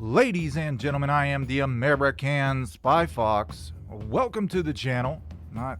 Ladies and gentlemen, I am the American Spy Fox. Welcome to the channel. Not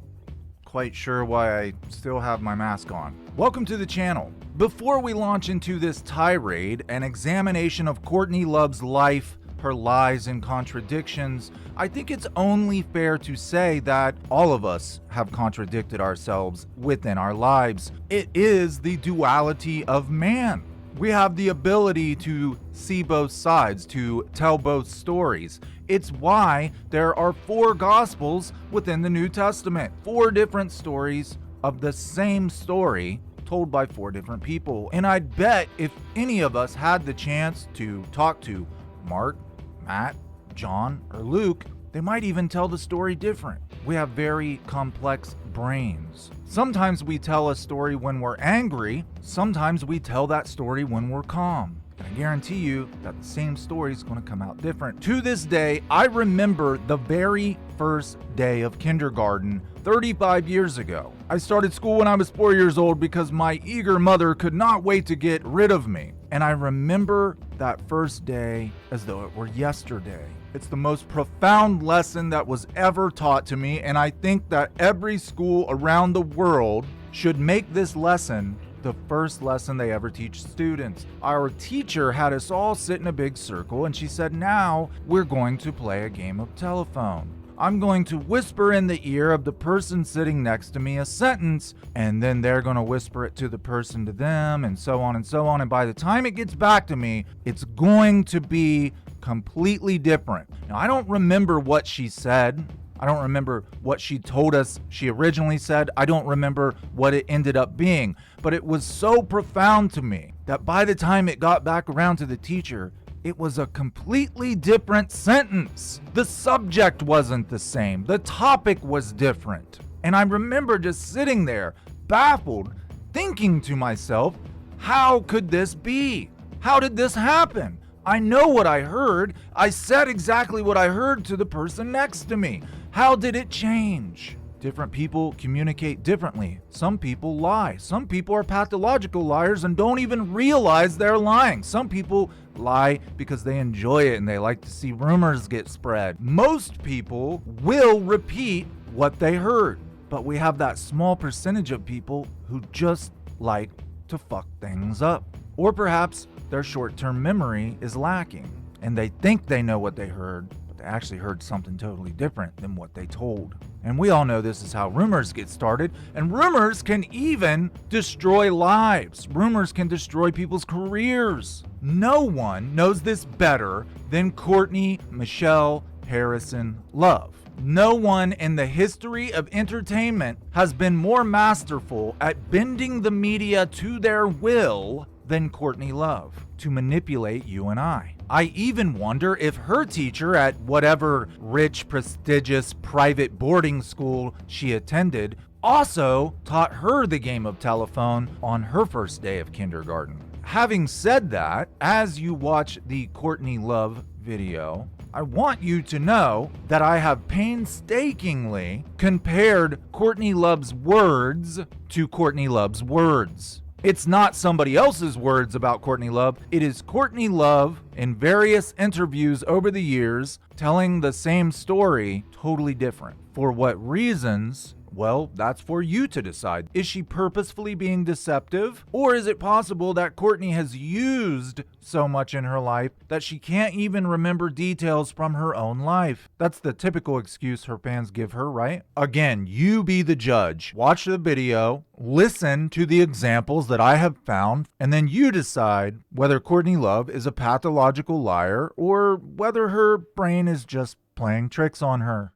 quite sure why I still have my mask on. Welcome to the channel. Before we launch into this tirade, an examination of Courtney Love's life, her lies and contradictions, I think it's only fair to say that all of us have contradicted ourselves within our lives. It is the duality of man. We have the ability to see both sides, to tell both stories. It's why there are 4 Gospels within the New Testament. 4 different stories of the same story told by 4 different people. And I'd bet if any of us had the chance to talk to Mark, Matt, John, or Luke, they might even tell the story different. We have very complex brains. Sometimes we tell a story when we're angry. Sometimes we tell that story when we're calm. And I guarantee you that the same story is going to come out different. To this day, I remember the very first day of kindergarten 35 years ago. I started school when I was 4 years old because my eager mother could not wait to get rid of me. And I remember that first day as though it were yesterday. It's the most profound lesson that was ever taught to me, and I think that every school around the world should make this lesson the first lesson they ever teach students. Our teacher had us all sit in a big circle, and she said, "Now we're going to play a game of telephone. I'm going to whisper in the ear of the person sitting next to me a sentence, and then they're going to whisper it to the person to them, and so on and so on. And by the time it gets back to me, it's going to be completely different." Now, I don't remember what she said. I don't remember what she told us she originally said. I don't remember what it ended up being. But it was so profound to me that by the time it got back around to the teacher, it was a completely different sentence. The subject wasn't the same. The topic was different. And I remember just sitting there, baffled, thinking to myself, how could this be? How did this happen? I know what I heard. I said exactly what I heard to the person next to me. How did it change? Different people communicate differently. Some people lie. Some people are pathological liars and don't even realize they're lying. Some people lie because they enjoy it and they like to see rumors get spread. Most people will repeat what they heard, but we have that small percentage of people who just like to fuck things up. Or perhaps their short-term memory is lacking and they think they know what they heard, but they actually heard something totally different than what they told. And we all know this is how rumors get started, and rumors can even destroy lives. Rumors can destroy people's careers. No one knows this better than Courtney Michelle Harrison Love. No one in the history of entertainment has been more masterful at bending the media to their will than Courtney Love to manipulate you and I. I even wonder if her teacher at whatever rich, prestigious, private boarding school she attended also taught her the game of telephone on her first day of kindergarten. Having said that, as you watch the Courtney Love video, I want you to know that I have painstakingly compared Courtney Love's words to Courtney Love's words. It's not somebody else's words about Courtney Love. It is Courtney Love in various interviews over the years telling the same story, totally different. For what reasons? Well, that's for you to decide. Is she purposefully being deceptive? Or is it possible that Courtney has used so much in her life that she can't even remember details from her own life? That's the typical excuse her fans give her, right? Again, you be the judge. Watch the video, listen to the examples that I have found, and then you decide whether Courtney Love is a pathological liar or whether her brain is just playing tricks on her.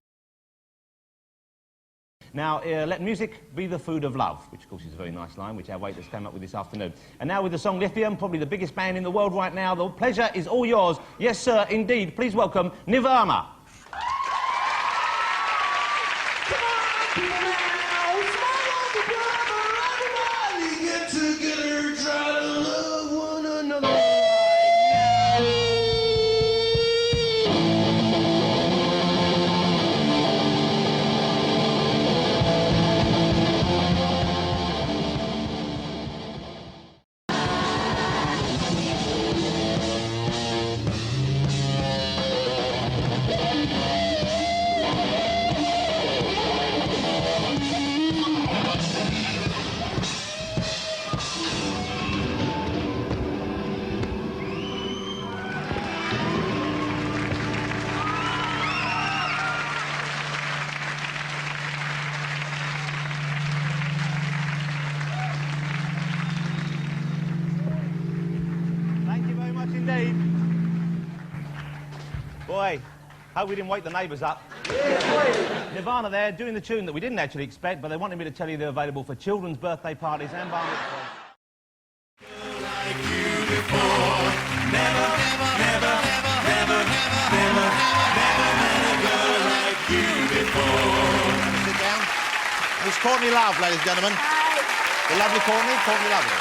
Now, let music be the food of love, which of course is a very nice line, which our waiters came up with this afternoon. And now with the song Lithium, probably the biggest band in the world right now, the pleasure is all yours. Yes, sir, indeed. Please welcome Nirvana. boy. Hope we didn't wake the neighbours up. Nirvana there, doing the tune that we didn't actually expect, but they wanted me to tell you they're available for children's birthday parties and bar mitzvahs. Sit down. It's Courtney Love, ladies and gentlemen. Hi. The lovely Courtney, Courtney Lovely.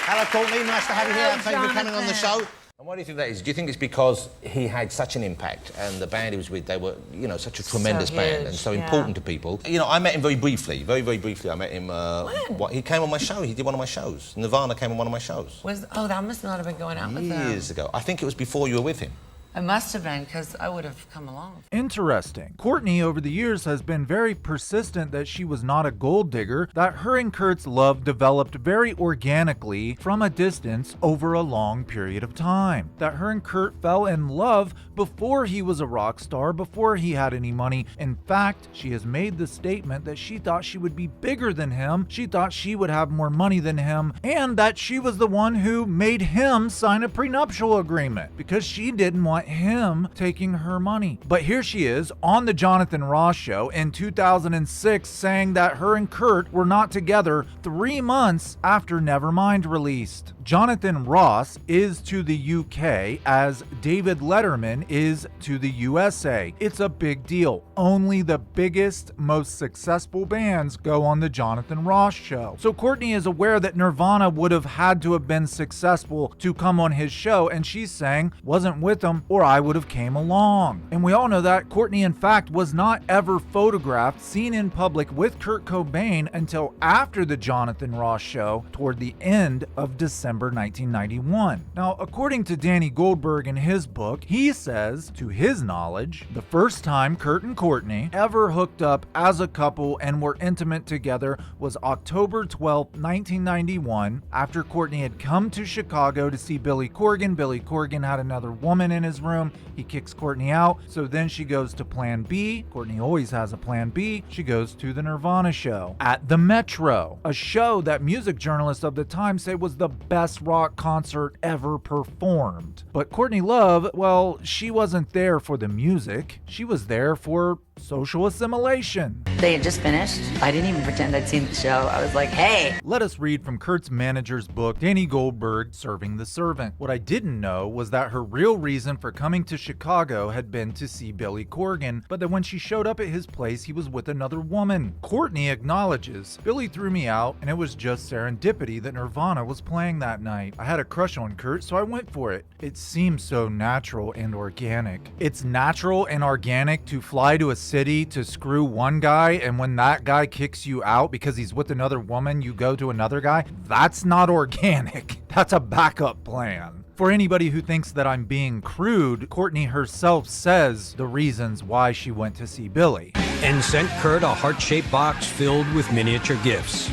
Hello, Courtney. Nice to have you here. Hello, Thank you for coming on the show. Jonathan. And why do you think that is? Do you think it's because he had such an impact and the band he was with, they were, you know, such a tremendous band huge, and so yeah. important to people? You know, I met him very briefly, very briefly. I met him... When? He came on my show. He did one of my shows. Nirvana came on one of my shows. That must not have been going out with them. Years ago. I think it was before you were with him. It must have been, because I would have come along. Interesting. Courtney over the years has been very persistent that she was not a gold digger, that her and Kurt's love developed very organically from a distance over a long period of time. That her and Kurt fell in love before he was a rock star, before he had any money. In fact, she has made the statement that she thought she would be bigger than him, she thought she would have more money than him, and that she was the one who made him sign a prenuptial agreement because she didn't want him taking her money. But here she is on the Jonathan Ross show in 2006 saying that her and Kurt were not together 3 months after Nevermind released. Jonathan Ross is to the UK as David Letterman is to the USA. It's a big deal. Only the biggest, most successful bands go on the Jonathan Ross show. So Courtney is aware that Nirvana would have had to have been successful to come on his show, and she's saying, wasn't with him or I would have came along. And we all know that Courtney, in fact, was not ever photographed, seen in public with Kurt Cobain until after the Jonathan Ross show toward the end of December 1991. Now, according to Danny Goldberg in his book, he says, to his knowledge, the first time Kurt and Courtney ever hooked up as a couple and were intimate together was October 12, 1991, after Courtney had come to Chicago to see Billy Corgan. Billy Corgan had another woman in his room. He kicks Courtney out, so then she goes to plan B. Courtney always has a plan B. She goes to the Nirvana show at the Metro, a show that music journalists of the time say was the best rock concert ever performed. But Courtney Love, well, she wasn't there for the music. She was there for social assimilation. They had just finished. I didn't even pretend I'd seen the show. I was like, hey. Let us read from Kurt's manager's book, Danny Goldberg, Serving the Servant. What I didn't know was that her real reason for coming to Chicago had been to see Billy Corgan, but that when she showed up at his place, he was with another woman. Courtney acknowledges, Billy threw me out, and it was just serendipity that Nirvana was playing that night. I had a crush on Kurt, so I went for it. It seemed so natural and organic. It's natural and organic to fly to a city to screw one guy, and when that guy kicks you out because he's with another woman, you go to another guy? That's not organic. That's a backup plan. For anybody who thinks that I'm being crude, Courtney herself says the reasons why she went to see Billy. And sent Kurt a heart-shaped box filled with miniature gifts.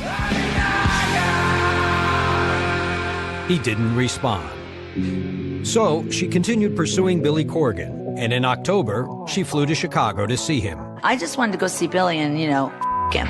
He didn't respond. So she continued pursuing Billy Corgan, and in October, she flew to Chicago to see him. I just wanted to go see Billy and, him.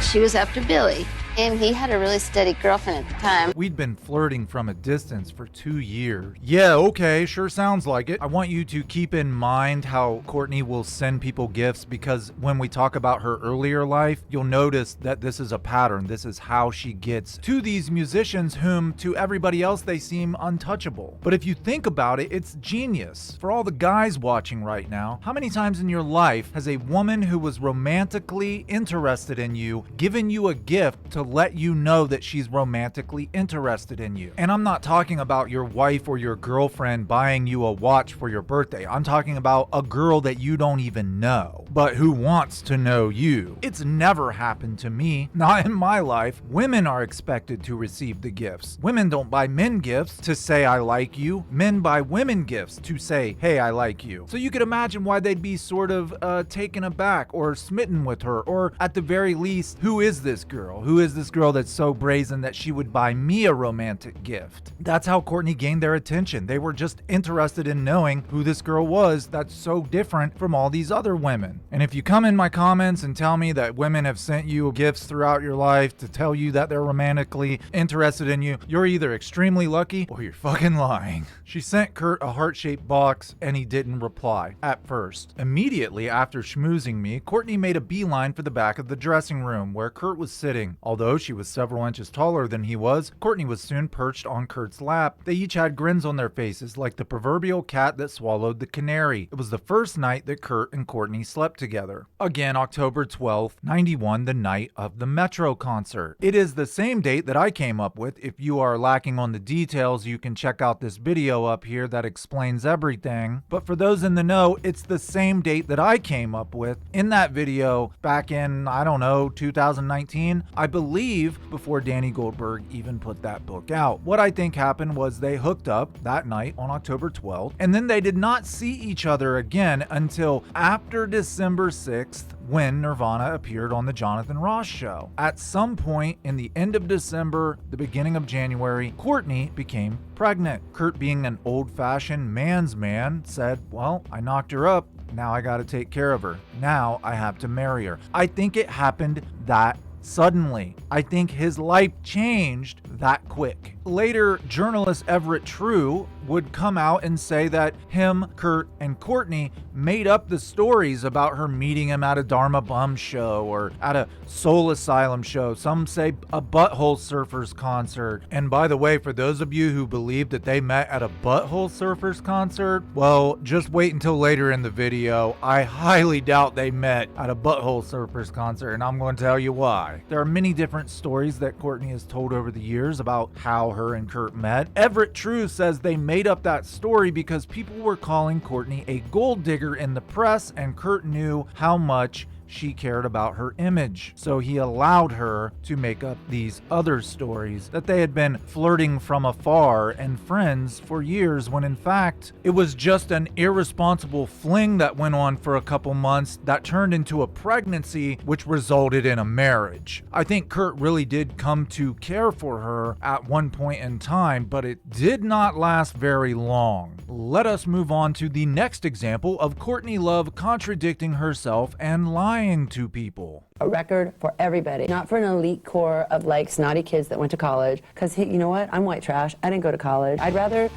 She was after Billy, and he had a really steady girlfriend at the time. We'd been flirting from a distance for 2 years. Yeah, okay, sure sounds like it. I want you to keep in mind how Courtney will send people gifts, because when we talk about her earlier life, you'll notice that this is a pattern. This is how she gets to these musicians whom to everybody else they seem untouchable. But if you think about it, it's genius. For all the guys watching right now, how many times in your life has a woman who was romantically interested in you given you a gift to let you know that she's romantically interested in you? And I'm not talking about your wife or your girlfriend buying you a watch for your birthday. I'm talking about a girl that you don't even know, but who wants to know you. It's never happened to me, not in my life. Women are expected to receive the gifts. Women don't buy men gifts to say I like you. Men buy women gifts to say, hey, I like you. So you could imagine why they'd be sort of taken aback or smitten with her, or at the very least, who is this girl? Who is this girl that's so brazen that she would buy me a romantic gift? That's how Courtney gained their attention. They were just interested in knowing who this girl was that's so different from all these other women. And if you come in my comments and tell me that women have sent you gifts throughout your life to tell you that they're romantically interested in you, you're either extremely lucky or you're fucking lying. She sent Kurt a heart-shaped box and he didn't reply at first. Immediately after schmoozing me, Courtney made a beeline for the back of the dressing room where Kurt was sitting. Although she was several inches taller than he was, Courtney was soon perched on Kurt's lap. They each had grins on their faces like the proverbial cat that swallowed the canary. It was the first night that Kurt and Courtney slept together. Again, October 12th, 91, the night of the Metro concert. It is the same date that I came up with. If you are lacking on the details, you can check out this video up here that explains everything. But for those in the know, it's the same date that I came up with in that video back in, I don't know, 2019, I believe, before Danny Goldberg even put that book out. What I think happened was they hooked up that night on October 12th, and then they did not see each other again until after December 6th, when Nirvana appeared on the Jonathan Ross show. At some point in the end of December, the beginning of January, Courtney became pregnant. Kurt, being an old-fashioned man's man, said, well, I knocked her up. Now I gotta take care of her. Now I have to marry her. I think it happened that suddenly. I think his life changed that quick. Later, journalist Everett True would come out and say that him, Kurt, and Courtney made up the stories about her meeting him at a Dharma Bum show or at a Soul Asylum show. Some say a Butthole Surfers concert. And by the way, for those of you who believe that they met at a Butthole Surfers concert, well, just wait until later in the video. I highly doubt they met at a Butthole Surfers concert, and I'm going to tell you why. There are many different stories that Courtney has told over the years about how her and Kurt met. Everett True says they made up that story because people were calling Courtney a gold digger in the press, and Kurt knew how much she cared about her image. So he allowed her to make up these other stories that they had been flirting from afar and friends for years, when in fact it was just an irresponsible fling that went on for a couple months that turned into a pregnancy, which resulted in a marriage. I think Kurt really did come to care for her at one point in time, but it did not last very long. Let us move on to the next example of Courtney Love contradicting herself and lying to people. A record for everybody, not for an elite core of like snotty kids that went to college. Because you know what? I'm white trash. I didn't go to college. I'd rather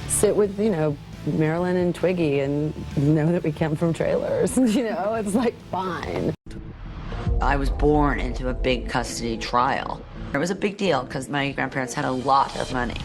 sit with, Marilyn and Twiggy and know that we came from trailers. It's like fine. I was born into a big custody trial. It was a big deal because my grandparents had a lot of money.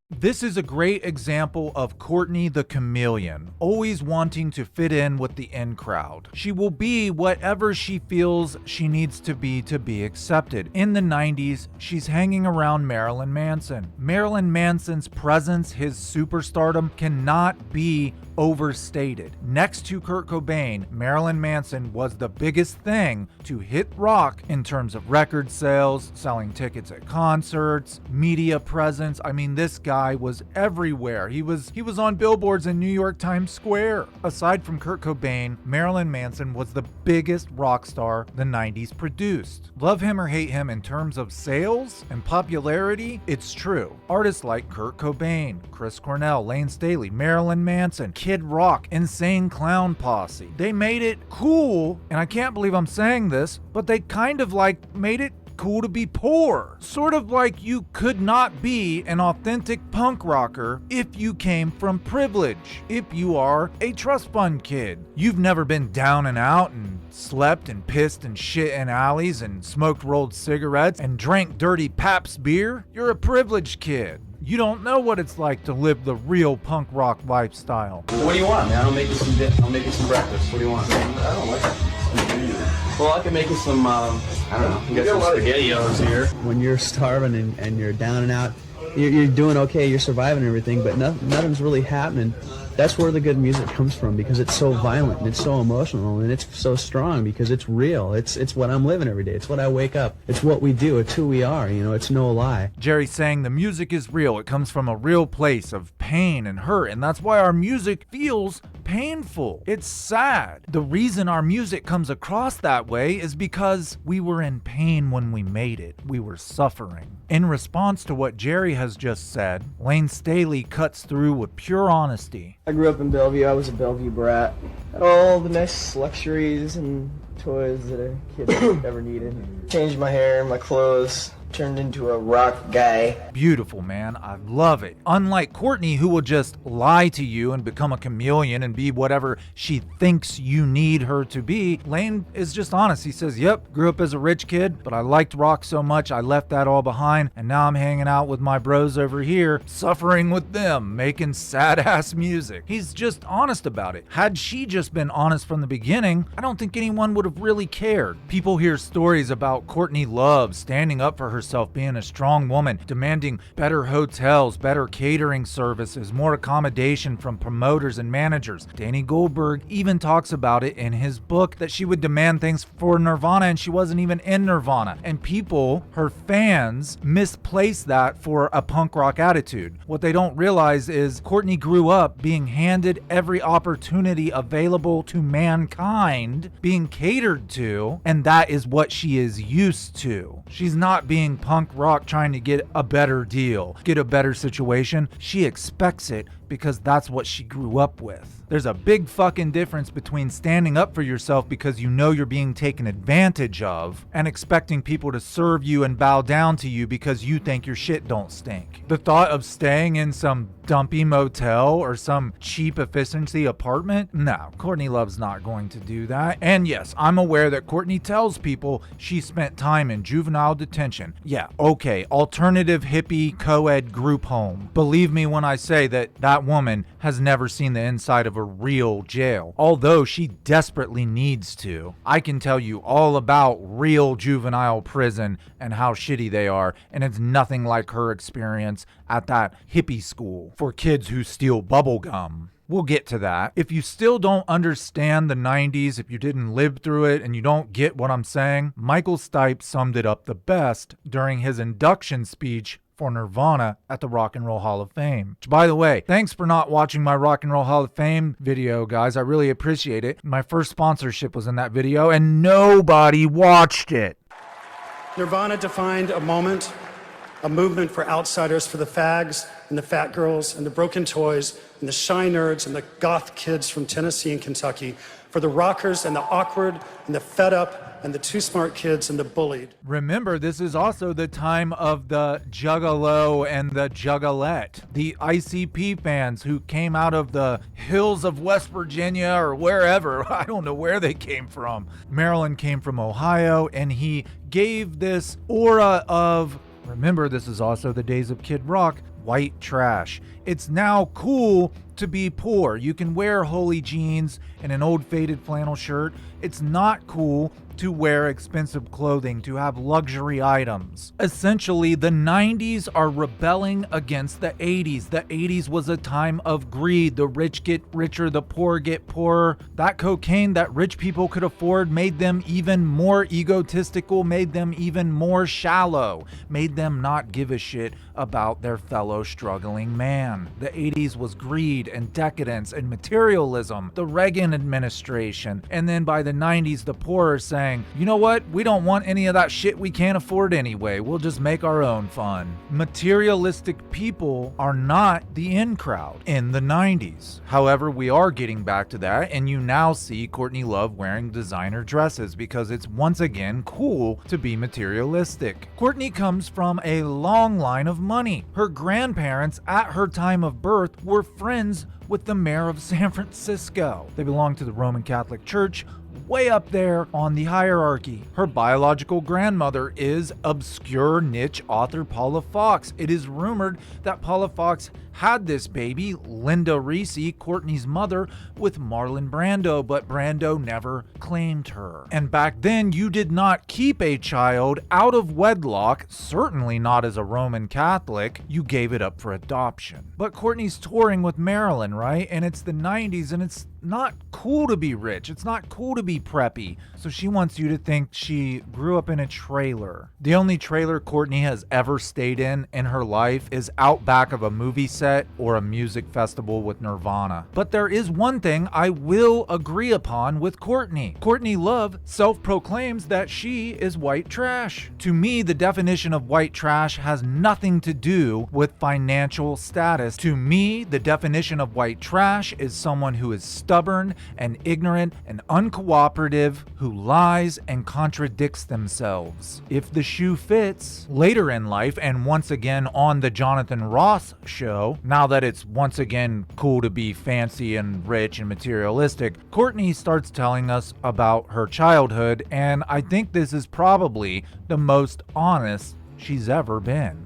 This is a great example of Courtney the Chameleon, always wanting to fit in with the in crowd. She will be whatever she feels she needs to be accepted. In the 90s, she's hanging around Marilyn Manson. Marilyn Manson's presence, his superstardom, cannot be overstated. Next to Kurt Cobain, Marilyn Manson was the biggest thing to hit rock in terms of record sales, selling tickets at concerts, media presence. I mean, this guy was everywhere. He was on billboards in New York Times Square. Aside from Kurt Cobain, Marilyn Manson was the biggest rock star the 90s produced. Love him or hate him in terms of sales and popularity, it's true. Artists like Kurt Cobain, Chris Cornell, Lane Staley, Marilyn Manson, Kid Rock, Insane Clown Posse. They made it cool, and I can't believe I'm saying this, but they kind of made it cool to be poor. Sort of like you could not be an authentic punk rocker if you came from privilege. If you are a trust fund kid, you've never been down and out and slept and pissed and shit in alleys and smoked rolled cigarettes and drank dirty Pabst beer, you're a privileged kid. You don't know what it's like to live the real punk rock lifestyle. What do you want, man? I'll make you some breakfast. What do you want? I don't like it. Well, I can make you some, I don't know. You got some SpaghettiOs here. When you're starving and you're down and out, you're doing okay, you're surviving and everything, but nothing's really happening. That's where the good music comes from, because it's so violent and it's so emotional and it's so strong because it's real. It's what I'm living every day. It's what I wake up. It's what we do. It's who we are. It's no lie. Jerry's saying the music is real. It comes from a real place of pain and hurt, and that's why our music feels painful. It's sad. The reason our music comes across that way is because we were in pain when we made it. We were suffering. In response to what Jerry has just said, Lane Staley cuts through with pure honesty. I grew up in Bellevue. I was a Bellevue brat. Had all the nice luxuries and toys that a kid ever needed. Changed my hair and my clothes. Turned into a rock guy. Beautiful, man. I love it. Unlike Courtney, who will just lie to you and become a chameleon and be whatever she thinks you need her to be, Lane is just honest. He says, yep, grew up as a rich kid, but I liked rock so much I left that all behind, and now I'm hanging out with my bros over here, suffering with them, making sad-ass music. He's just honest about it. Had she just been honest from the beginning, I don't think anyone would have really cared. People hear stories about Courtney Love standing up for herself, being a strong woman, demanding better hotels, better catering services, more accommodation from promoters and managers. Danny Goldberg even talks about it in his book that she would demand things for Nirvana and she wasn't even in Nirvana. And people, her fans, misplace that for a punk rock attitude. What they don't realize is Courtney grew up being handed every opportunity available to mankind, being catered to, and that is what she is used to. She's not being punk rock trying to get a better deal, get a better situation. She expects it because that's what she grew up with. There's a big fucking difference between standing up for yourself because you know you're being taken advantage of and expecting people to serve you and bow down to you because you think your shit don't stink. The thought of staying in some dumpy motel or some cheap efficiency apartment? No, Courtney Love's not going to do that. And yes, I'm aware that Courtney tells people she spent time in juvenile detention. Yeah, okay, alternative hippie co-ed group home. Believe me when I say that that woman has never seen the inside of a real jail, although she desperately needs to. I can tell you all about real juvenile prison and how shitty they are, and it's nothing like her experience at that hippie school for kids who steal bubble gum. We'll get to that. If you still don't understand the 90s, if you didn't live through it and you don't get what I'm saying, Michael Stipe summed it up the best during his induction speech for Nirvana at the Rock and Roll Hall of Fame. Which, by the way, thanks for not watching my Rock and Roll Hall of Fame video, guys. I really appreciate it. My first sponsorship was in that video and nobody watched it. Nirvana defined a moment, a movement for outsiders, for the fags and the fat girls and the broken toys and the shy nerds and the goth kids from Tennessee and Kentucky, for the rockers and the awkward and the fed up and the too smart kids and the bullied. Remember, this is also the time of the Juggalo and the Juggalette, the ICP fans who came out of the hills of West Virginia or wherever. I don't know where they came from. Maryland came from Ohio, and he gave this aura of, remember, this is also the days of Kid Rock, white trash. It's now cool to be poor. You can wear holy jeans and an old faded flannel shirt. It's not cool to wear expensive clothing, to have luxury items. Essentially, the 90s are rebelling against the 80s. The 80s was a time of greed. The rich get richer, the poor get poorer. That cocaine that rich people could afford made them even more egotistical, made them even more shallow, made them not give a shit about their fellow struggling man. The 80s was greed and decadence and materialism, the Reagan administration. And then by the 90s, the poor are saying, you know what? We don't want any of that shit we can't afford anyway. We'll just make our own fun. Materialistic people are not the in crowd in the 90s. However, we are getting back to that, and you now see Courtney Love wearing designer dresses because it's once again cool to be materialistic. Courtney comes from a long line of money. Her grandparents at her time of birth were friends with the mayor of San Francisco. They belonged to the Roman Catholic Church, way up there on the hierarchy. Her biological grandmother is obscure niche author Paula Fox. It is rumored that Paula Fox had this baby, Linda Reese, Courtney's mother, with Marlon Brando, but Brando never claimed her. And back then, you did not keep a child out of wedlock, certainly not as a Roman Catholic. You gave it up for adoption. But Courtney's touring with Marilyn, right? And it's the 90s, and it's not cool to be rich. It's not cool to be really preppy, so she wants you to think she grew up in a trailer. The only trailer Courtney has ever stayed in her life is out back of a movie set or a music festival with Nirvana. But there is one thing I will agree upon with Courtney. Courtney Love self-proclaims that she is white trash. To me, the definition of white trash has nothing to do with financial status. To me, the definition of white trash is someone who is stubborn and ignorant and uncooperative, who lies and contradicts themselves. If the shoe fits, later in life, and once again on the Jonathan Ross show, now that it's once again cool to be fancy and rich and materialistic, Courtney starts telling us about her childhood, and I think this is probably the most honest she's ever been.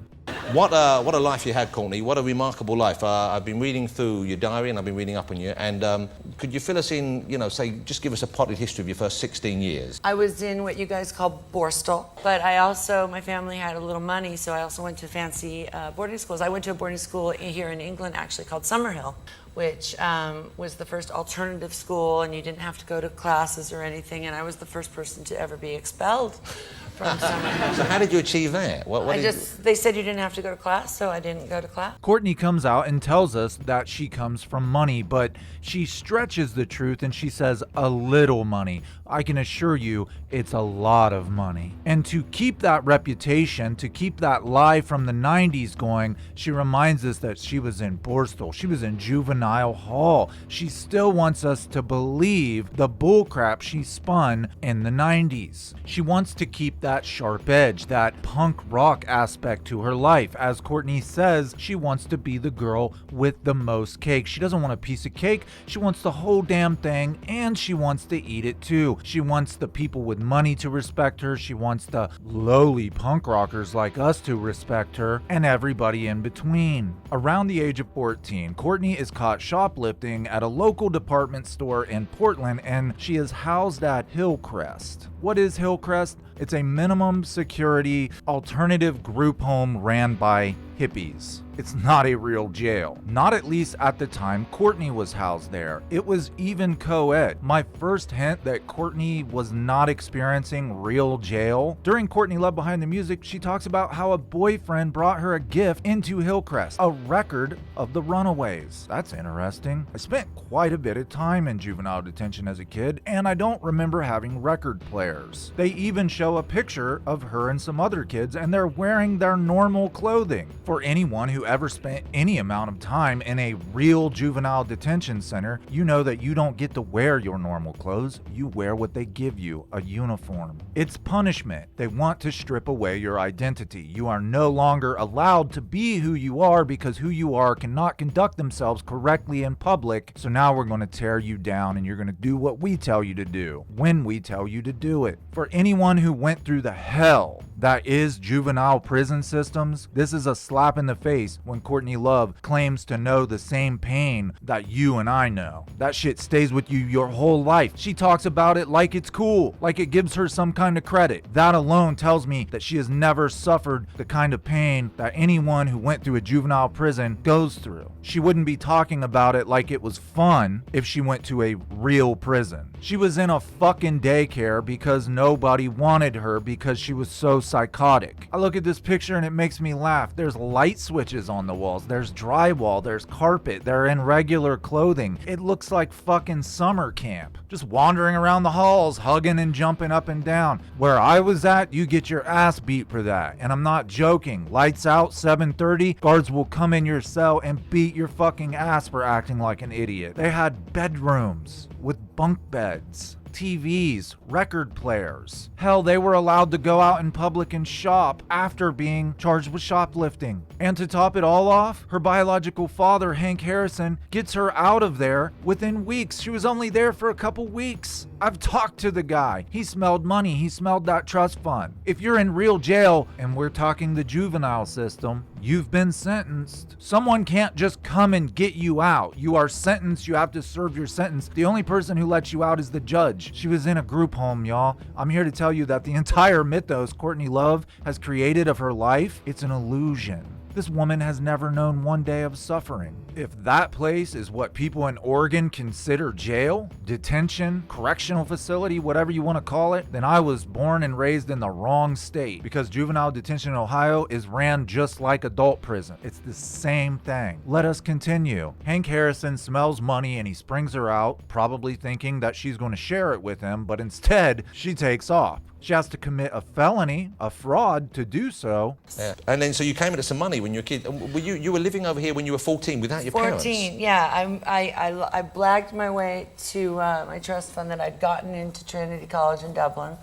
What a life you had, Courtney. What a remarkable life. I've been reading through your diary and I've been reading up on you. And could you fill us in, say, just give us a potted history of your first 16 years? I was in what you guys call Borstal, but my family had a little money, so I also went to fancy boarding schools. I went to a boarding school here in England, actually, called Summerhill, which was the first alternative school, and you didn't have to go to classes or anything, and I was the first person to ever be expelled from Summerhill. So how did you achieve that? They said you didn't have to go to class, so I didn't go to class. Courtney comes out and tells us that she comes from money, but she stretches the truth and she says a little money. I can assure you it's a lot of money. And to keep that reputation, to keep that lie from the 90s going, she reminds us that she was in Borstal, she was in juvenile hall. She still wants us to believe the bullcrap she spun in the 90s. She wants to keep that sharp edge, that punk rock aspect to her life. As Courtney says, she wants to be the girl with the most cake. She doesn't want a piece of cake, she wants the whole damn thing, and she wants to eat it too. She wants the people with money to respect her, she wants the lowly punk rockers like us to respect her, and everybody in between. Around the age of 14, Courtney is caught shoplifting at a local department store in Portland, and she is housed at Hillcrest. What is Hillcrest? It's a minimum security alternative group home ran by hippies. It's not a real jail. Not at least at the time Courtney was housed there. It was even co-ed. My first hint that Courtney was not experiencing real jail. During Courtney Love Behind the Music, she talks about how a boyfriend brought her a gift into Hillcrest, a record of the Runaways. That's interesting. I spent quite a bit of time in juvenile detention as a kid, and I don't remember having record players. They even show a picture of her and some other kids, and they're wearing their normal clothing. For anyone who ever spent any amount of time in a real juvenile detention center, you know that you don't get to wear your normal clothes. You wear what they give you, a uniform. It's punishment. They want to strip away your identity. You are no longer allowed to be who you are because who you are cannot conduct themselves correctly in public. So now we're going to tear you down and you're going to do what we tell you to do when we tell you to do it. For anyone who went through the hell that is juvenile prison systems, this is a slap in the face when Courtney Love claims to know the same pain that you and I know. That shit stays with you your whole life. She talks about it like it's cool, like it gives her some kind of credit. That alone tells me that she has never suffered the kind of pain that anyone who went through a juvenile prison goes through. She wouldn't be talking about it like it was fun if she went to a real prison. She was in a fucking daycare because nobody wanted her because she was so psychotic. I look at this picture and it makes me laugh. There's light switches on the walls, there's drywall, there's carpet, they're in regular clothing. It looks like fucking summer camp. Just wandering around the halls, hugging and jumping up and down. Where I was at, you get your ass beat for that. And I'm not joking. Lights out, 7:30, guards will come in your cell and beat your fucking ass for acting like an idiot. They had bedrooms with bunk beds, TVs, record players. Hell, they were allowed to go out in public and shop after being charged with shoplifting. And to top it all off, her biological father, Hank Harrison, gets her out of there within weeks. She was only there for a couple weeks. I've talked to the guy. He smelled money. He smelled that trust fund. If you're in real jail, and we're talking the juvenile system, you've been sentenced. Someone can't just come and get you out. You are sentenced. You have to serve your sentence. The only person who lets you out is the judge. She was in a group home, y'all. I'm here to tell you that the entire mythos Courtney Love has created of her life, it's an illusion. This woman has never known one day of suffering. If that place is what people in Oregon consider jail, detention, correctional facility, whatever you want to call it, then I was born and raised in the wrong state, because juvenile detention in Ohio is ran just like adult prison. It's the same thing. Let us continue. Hank Harrison smells money and he springs her out, probably thinking that she's going to share it with him, but instead she takes off. She has to commit a felony, a fraud, to do so. Yeah. And then, so you came into some money when you were a kid. You were living over here when you were 14 without your parents? 14, yeah. I blagged my way to my trust fund that I'd gotten into Trinity College in Dublin,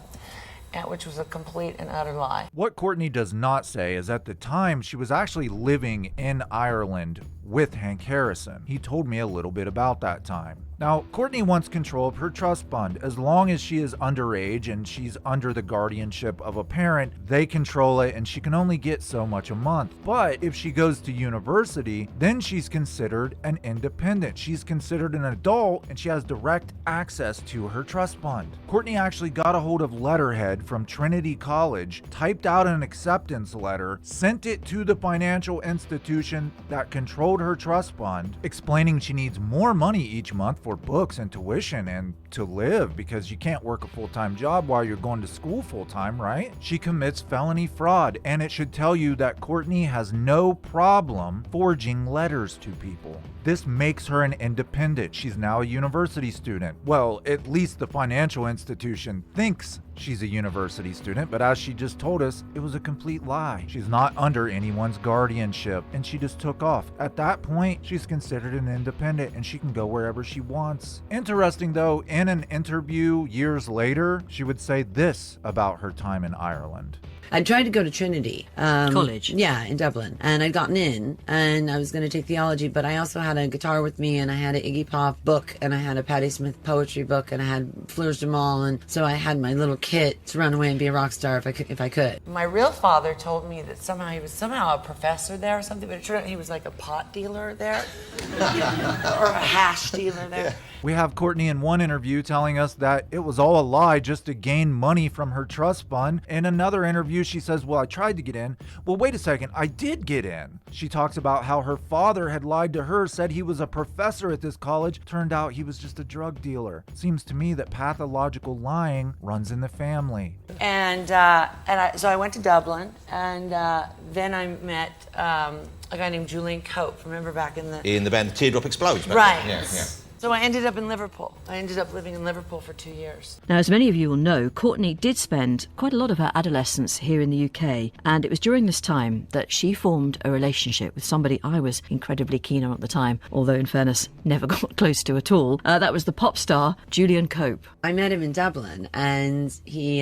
which was a complete and utter lie. What Courtney does not say is at the time she was actually living in Ireland with Hank Harrison. He told me a little bit about that time. Now, Courtney wants control of her trust fund. As long as she is underage and she's under the guardianship of a parent, they control it and she can only get so much a month. But if she goes to university, then she's considered an independent. She's considered an adult and she has direct access to her trust fund. Courtney actually got a hold of letterhead from Trinity College, typed out an acceptance letter, sent it to the financial institution that controlled her trust fund, explaining she needs more money each month for books and tuition and to live, because you can't work a full-time job while you're going to school full-time, right? She commits felony fraud, and it should tell you that Courtney has no problem forging letters to people. This makes her an independent. She's now a university student. Well, at least the financial institution thinks she's a university student, but as she just told us, it was a complete lie. She's not under anyone's guardianship, and she just took off. At that point, she's considered an independent, and she can go wherever she wants. Interesting though, in an interview years later, she would say this about her time in Ireland. I tried to go to Trinity College. Yeah, in Dublin, and I'd gotten in, and I was going to take theology, but I also had a guitar with me, and I had an Iggy Pop book, and I had a Patti Smith poetry book, and I had Fleurs de Mal, and so I had my little kit to run away and be a rock star if I could. My real father told me that somehow he was a professor there or something, but it turned out he was like a pot dealer there, or a hash dealer there. Yeah. We have Courtney in one interview telling us that it was all a lie just to gain money from her trust fund. In another interview, she says, well, I tried to get in. Well, wait a second, I did get in. She talks about how her father had lied to her, said he was a professor at this college. Turned out he was just a drug dealer. Seems to me that pathological lying runs in the family. So I went to Dublin, and then I met a guy named Julian Cope. Remember back in the band Teardrop Explodes? Right. Yeah. So I ended up in Liverpool. I ended up living in Liverpool for 2 years. Now, as many of you will know, Courtney did spend quite a lot of her adolescence here in the UK, and it was during this time that she formed a relationship with somebody I was incredibly keen on at the time, although in fairness, never got close to at all. That was the pop star, Julian Cope. I met him in Dublin, and he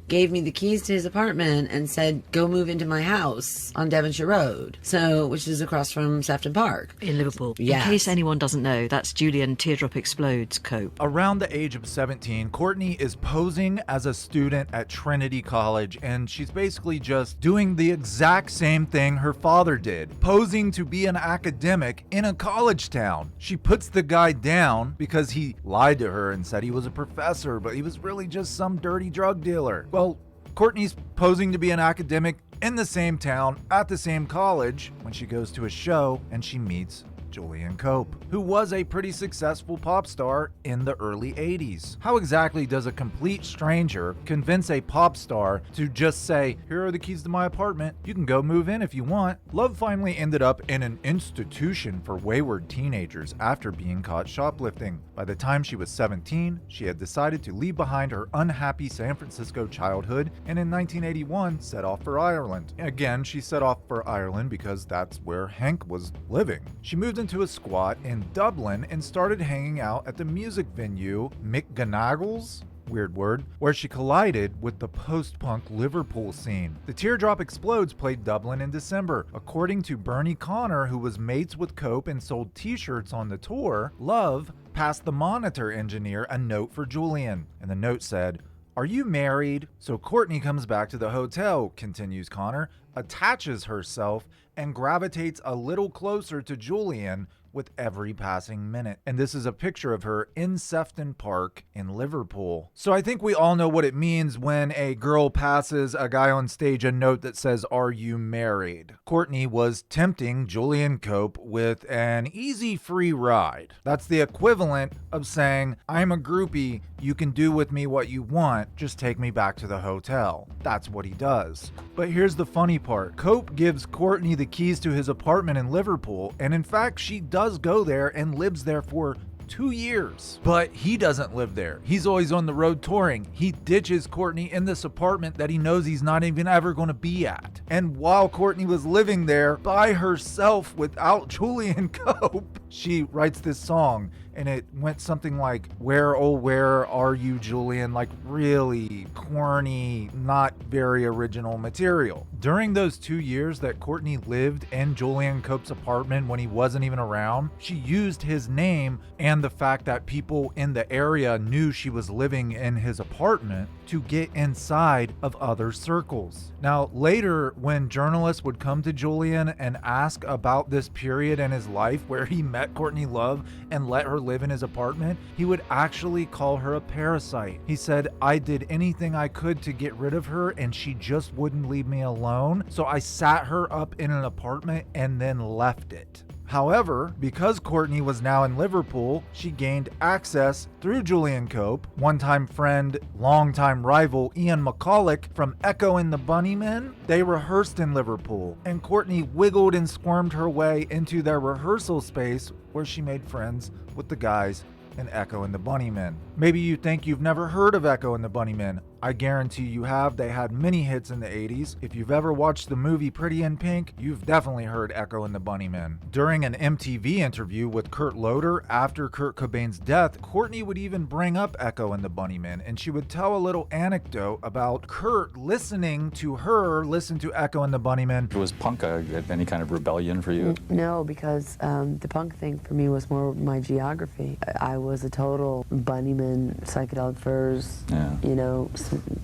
gave me the keys to his apartment and said, go move into my house on Devonshire Road, which is across from Sefton Park. In Liverpool. Yes. In case anyone doesn't know, that's Julian Teardrop Explodes Cope. Around the age of 17, Courtney is posing as a student at Trinity College, and she's basically just doing the exact same thing her father did, posing to be an academic in a college town. She puts the guy down because he lied to her and said he was a professor, but he was really just some dirty drug dealer. Well, Courtney's posing to be an academic in the same town at the same college when she goes to a show and she meets Julian Cope, who was a pretty successful pop star in the early 80s. How exactly does a complete stranger convince a pop star to just say, here are the keys to my apartment, you can go move in if you want? Love finally ended up in an institution for wayward teenagers after being caught shoplifting. By the time she was 17, she had decided to leave behind her unhappy San Francisco childhood, and in 1981 set off for Ireland. Again, she set off for Ireland because that's where Hank was living. She moved into a squat in Dublin and started hanging out at the music venue McGonagall's, weird word, where she collided with the post-punk Liverpool scene. The Teardrop Explodes played Dublin in December. According to Bernie Connor, who was mates with Cope and sold t-shirts on the tour, Love passed the monitor engineer a note for Julian, and the note said, "Are you married?" So Courtney comes back to the hotel, continues Connor, attaches herself, and gravitates a little closer to Julian with every passing minute. And this is a picture of her in Sefton Park in Liverpool. So I think we all know what it means when a girl passes a guy on stage a note that says, "Are you married?" Courtney was tempting Julian Cope with an easy free ride. That's the equivalent of saying, "I'm a groupie, you can do with me what you want, just take me back to the hotel." That's what he does. But here's the funny part. Cope gives Courtney the keys to his apartment in Liverpool, and in fact, she does go there and lives there for 2 years. But he doesn't live there. He's always on the road touring. He ditches Courtney in this apartment that he knows he's not even ever going to be at. And while Courtney was living there by herself without Julian Cope, she writes this song. And it went something like, "Where, oh, where are you, Julian?" Like really corny, not very original material. During those 2 years that Courtney lived in Julian Cope's apartment when he wasn't even around, she used his name and the fact that people in the area knew she was living in his apartment to get inside of other circles. Now, later, when journalists would come to Julian and ask about this period in his life where he met Courtney Love and let her live in his apartment, he would actually call her a parasite. He said, "I did anything I could to get rid of her and she just wouldn't leave me alone. So I sat her up in an apartment and then left it." However, because Courtney was now in Liverpool, she gained access through Julian Cope, one-time friend, longtime rival Ian McCulloch from Echo and the Bunnymen. They rehearsed in Liverpool, and Courtney wiggled and squirmed her way into their rehearsal space where she made friends with the guys in Echo and the Bunnymen. Maybe you think you've never heard of Echo and the Bunnymen. I guarantee you have. They had many hits in the 80s. If you've ever watched the movie Pretty in Pink, you've definitely heard Echo and the Bunnymen. During an MTV interview with Kurt Loder after Kurt Cobain's death, Courtney would even bring up Echo and the Bunnymen, and she would tell a little anecdote about Kurt listening to her listen to Echo and the Bunnymen. Was punk any kind of rebellion for you? No, because the punk thing for me was more my geography. I was a total Bunnyman, psychedelic furs, you know,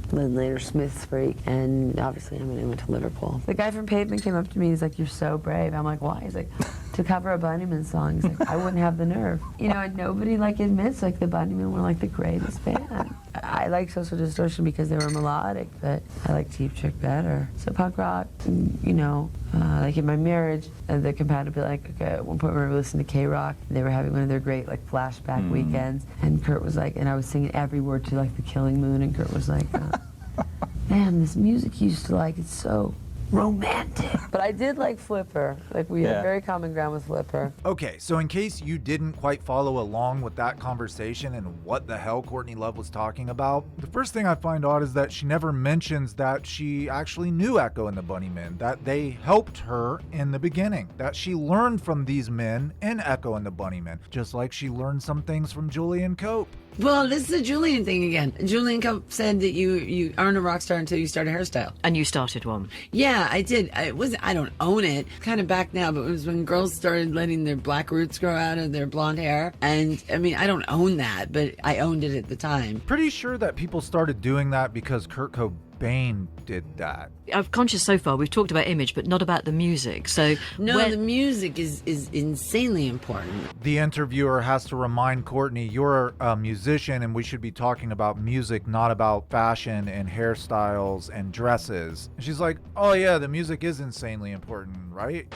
then later Smith's freak, and obviously I went to Liverpool. The guy from Pavement came up to me, he's like, "You're so brave." I'm like, "Why?" He's like, "To cover a Bunnyman song." He's like, "I wouldn't have the nerve." You know, and nobody like admits like the Bunnymen were like the greatest band. I like Social Distortion because they were melodic, but I like Cheap Trick better. So punk rock, you know, like in my marriage, the compatibility, like okay, at one point we were listening to K-Rock, they were having one of their great like flashback weekends, and Kurt was like, and I was singing every word to like The Killing Moon, and Kurt was like, "Man, this music you used to like, it's so romantic." But I did like Flipper. Like we had very common ground with Flipper. Okay, so in case you didn't quite follow along with that conversation and what the hell Courtney Love was talking about, the first thing I find odd is that she never mentions that she actually knew Echo and the Bunnymen, that they helped her in the beginning, that she learned from these men in Echo and the Bunnymen, just like she learned some things from Julian Cope. Well, this is the Julian thing again. Julian Cope said that you aren't a rock star until you start a hairstyle. And you started one. Yeah, I did. I don't own it. Kind of back now, but it was when girls started letting their black roots grow out of their blonde hair. And I mean, I don't own that, but I owned it at the time. Pretty sure that people started doing that because Kurt Cobain did that. I'm conscious so far, we've talked about image, but not about the music. So no, the music is insanely important. The interviewer has to remind Courtney, you're a musician and we should be talking about music, not about fashion and hairstyles and dresses. And she's like, "Oh yeah, the music is insanely important, right?"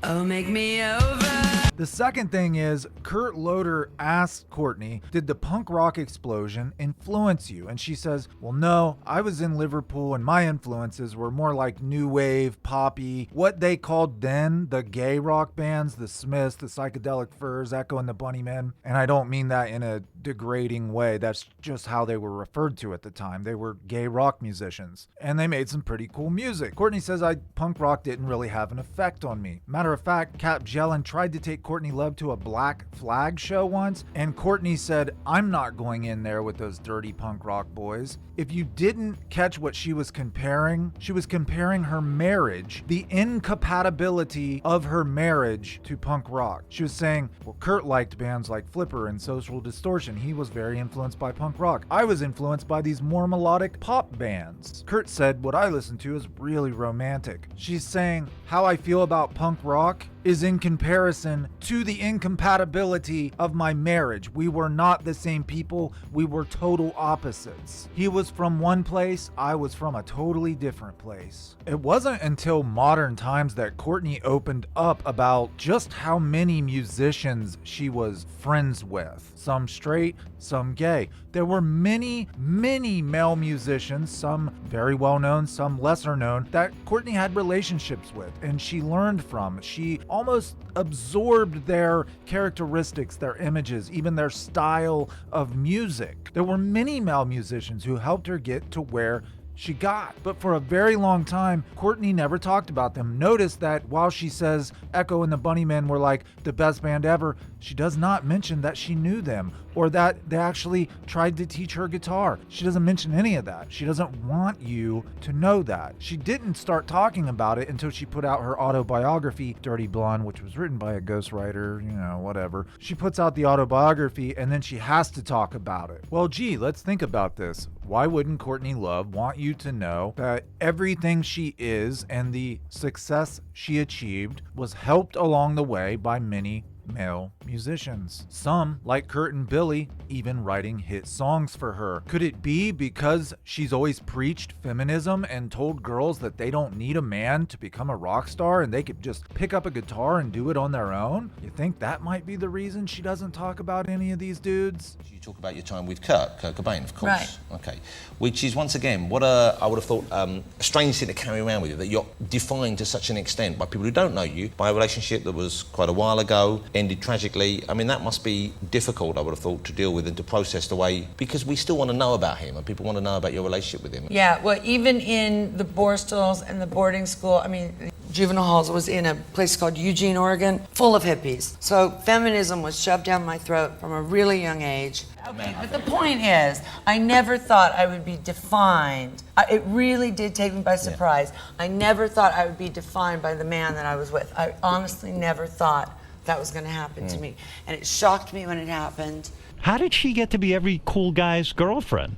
Oh, make me over. The second thing is, Kurt Loder asked Courtney, "Did the punk rock explosion influence you?" And she says, "Well, no, I was in Liverpool and my influences were more like new wave, poppy, what they called then the gay rock bands, the Smiths, the Psychedelic Furs, Echo and the Bunnymen." And I don't mean that in a degrading way. That's just how they were referred to at the time. They were gay rock musicians and they made some pretty cool music. Courtney says, punk rock didn't really have an effect on me. Matter of fact, Cap Jellin tried to take Courtney Love to a Black Flag show once, and Courtney said, "I'm not going in there with those dirty punk rock boys." If you didn't catch what she was comparing her marriage, the incompatibility of her marriage to punk rock. She was saying, well, Kurt liked bands like Flipper and Social Distortion. He was very influenced by punk rock. I was influenced by these more melodic pop bands. Kurt said, what I listen to is really romantic. She's saying, how I feel about punk rock is in comparison to the incompatibility of my marriage. We were not the same people. We were total opposites. He was from one place, I was from a totally different place. It wasn't until modern times that Courtney opened up about just how many musicians she was friends with. Some straight, some gay. There were many male musicians, some very well known, some lesser known, that Courtney had relationships with and she learned from. She almost absorbed their characteristics, their images, even their style of music. There were many male musicians who helped her get to where she got. But for a very long time, Courtney never talked about them. Notice that while she says Echo and the Bunnymen were like the best band ever, she does not mention that she knew them or that they actually tried to teach her guitar. She doesn't mention any of that. She doesn't want you to know that. She didn't start talking about it until she put out her autobiography, Dirty Blonde, which was written by a ghostwriter, whatever. She puts out the autobiography and then she has to talk about it. Well, gee, let's think about this. Why wouldn't Courtney Love want you to know that everything she is and the success she achieved was helped along the way by many male musicians? Some, like Kurt and Billy, even writing hit songs for her. Could it be because she's always preached feminism and told girls that they don't need a man to become a rock star and they could just pick up a guitar and do it on their own? You think that might be the reason she doesn't talk about any of these dudes? You talk about your time with Kurt Cobain, of course. Right. Okay. Which is, once again, what I would have thought a strange thing to carry around with you, that you're defined to such an extent by people who don't know you, by a relationship that was quite a while ago, ended tragically. I mean, that must be difficult, I would have thought, to deal with and to process the way, because we still want to know about him and people want to know about your relationship with him. Yeah, well, even in the Borstals and the boarding school, I mean, juvenile halls was in a place called Eugene, Oregon, full of hippies. So feminism was shoved down my throat from a really young age. Okay, but the point is, I never thought I would be defined. It really did take me by surprise. Yeah. I never thought I would be defined by the man that I was with. I honestly never thought that was going to happen to me. And it shocked me when it happened. How did she get to be every cool guy's girlfriend?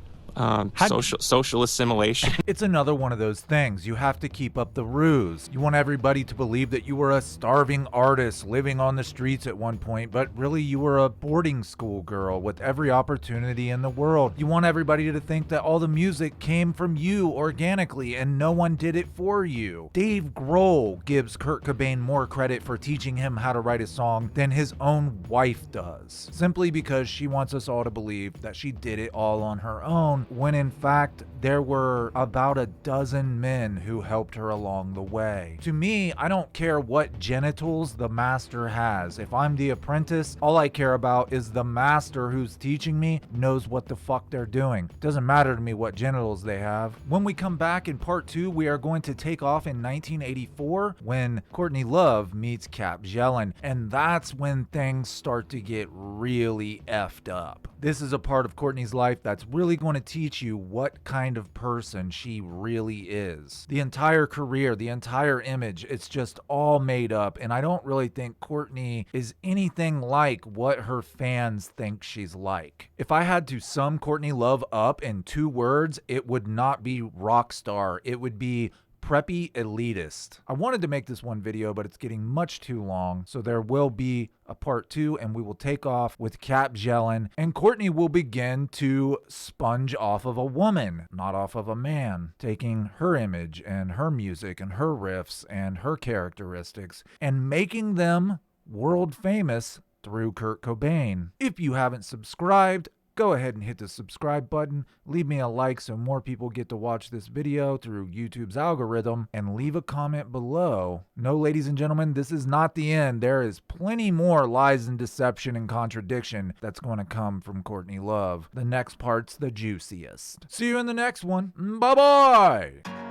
Social assimilation. It's another one of those things. You have to keep up the ruse. You want everybody to believe that you were a starving artist living on the streets at one point, but really you were a boarding school girl with every opportunity in the world. You want everybody to think that all the music came from you organically and no one did it for you. Dave Grohl gives Kurt Cobain more credit for teaching him how to write a song than his own wife does, simply because she wants us all to believe that she did it all on her own, when in fact there were about a dozen men who helped her along the way. To me, I don't care what genitals the master has. If I'm the apprentice, all I care about is the master who's teaching me knows what the fuck they're doing. Doesn't matter to me what genitals they have. When we come back in part 2, we are going to take off in 1984 when Courtney Love meets Cap Jelen, and that's when things start to get really effed up. This is a part of Courtney's life that's really going to teach you what kind of person she really is. The entire career, the entire image, it's just all made up, and I don't really think Courtney is anything like what her fans think she's like. If I had to sum Courtney Love up in 2 words, it would not be rock star. It would be preppy elitist. I wanted to make this one video, but it's getting much too long, so there will be a part 2, and we will take off with Cap Jelen, and Courtney will begin to sponge off of a woman, not off of a man, taking her image and her music and her riffs and her characteristics and making them world famous through Kurt Cobain. If you haven't subscribed, go ahead and hit the subscribe button, leave me a like so more people get to watch this video through YouTube's algorithm, and leave a comment below. No, ladies and gentlemen, this is not the end. There is plenty more lies and deception and contradiction that's going to come from Courtney Love. The next part's the juiciest. See you in the next one. Bye-bye!